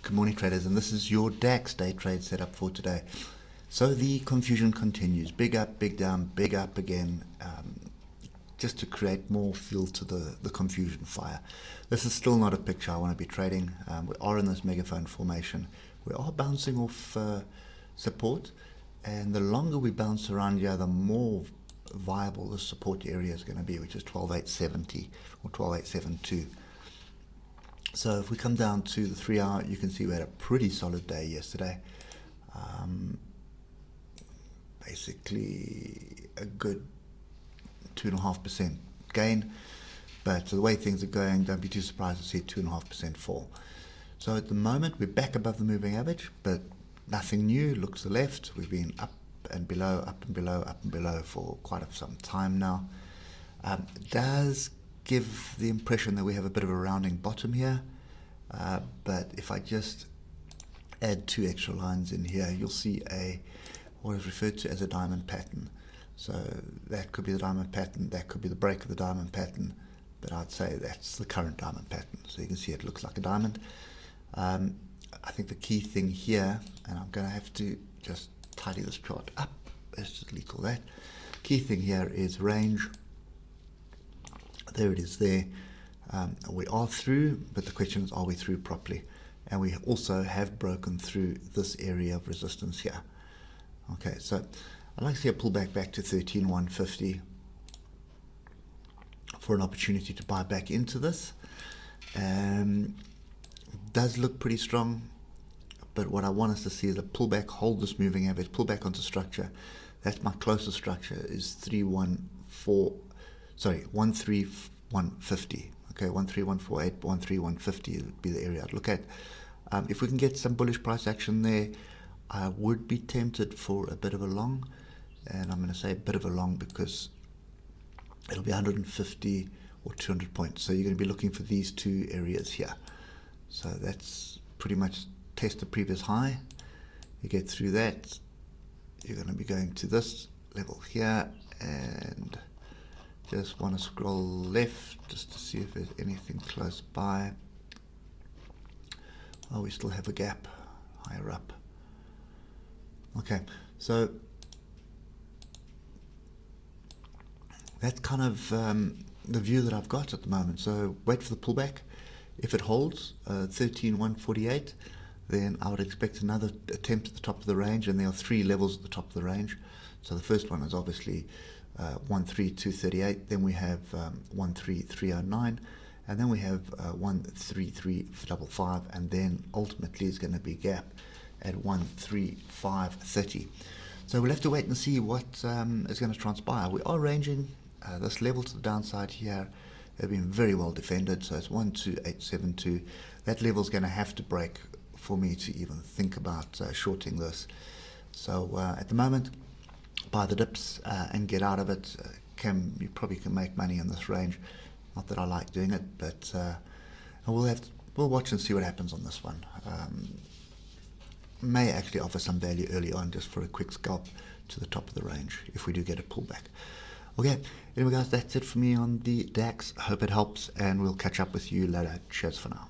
Good morning, traders, and this is your DAX day trade setup for today. So the confusion continues. Big up, big down, big up again, just to create more fuel to the confusion fire. This is still not a picture I want to be trading. We are in this megaphone formation. We are bouncing off support, and the longer we bounce around here, the more viable the support area is going to be, which is 12,870 or 12,872. So if we come down to the 3 hour, you can see we had a pretty solid day yesterday. Basically a good 2.5% gain. But the way things are going, don't be too surprised to see 2.5% fall. So at the moment, we're back above the moving average, but nothing new. Look to the left. We've been up and below, up and below, up and below for quite some time now. It does give the impression that we have a bit of a rounding bottom here, but if I just add 2 extra lines in here, you'll see what is referred to as a diamond pattern. So that could be the diamond pattern, that could be the break of the diamond pattern, but I'd say that's the current diamond pattern. So you can see it looks like a diamond. I think the key thing here, and I'm going to have to just tidy this chart up, let's just delete all that. Key thing here is range. There it is there. We are through, but the question is, are we through properly? And we also have broken through this area of resistance here. Okay, so I'd like to see a pullback back to 13,150 for an opportunity to buy back into this. Does look pretty strong, but what I want us to see is a pullback, hold this moving average, pull back onto structure. That's my closest structure, is 13150. Okay, 13148, 13150 would be the area I'd look at. If we can get some bullish price action there, I would be tempted for a bit of a long, and I'm going to say a bit of a long because it'll be 150 or 200 points. So you're going to be looking for these 2 areas here. So that's pretty much test the previous high. You get through that, you're going to be going to this level here, and just want to scroll left just to see if there's anything close by. Oh, we still have a gap higher up. Okay, so that's kind of the view that I've got at the moment. So wait for the pullback. If it holds 13,148, then I would expect another attempt at the top of the range, and there are 3 levels at the top of the range. So the first one is obviously 13238, then we have 13309, and then we have 13355, and then ultimately is going to be gap at 13530. So we'll have to wait and see what is going to transpire. We are ranging this level to the downside here. They've been very well defended, so it's 12872. That level is going to have to break for me to even think about shorting this. So at the moment, buy the dips and get out of it. You probably can make money in this range. Not that I like doing it, but we'll watch and see what happens on this one. May actually offer some value early on just for a quick scalp to the top of the range if we do get a pullback. Okay, anyway guys, that's it for me on the DAX. Hope it helps, and we'll catch up with you later. Cheers for now.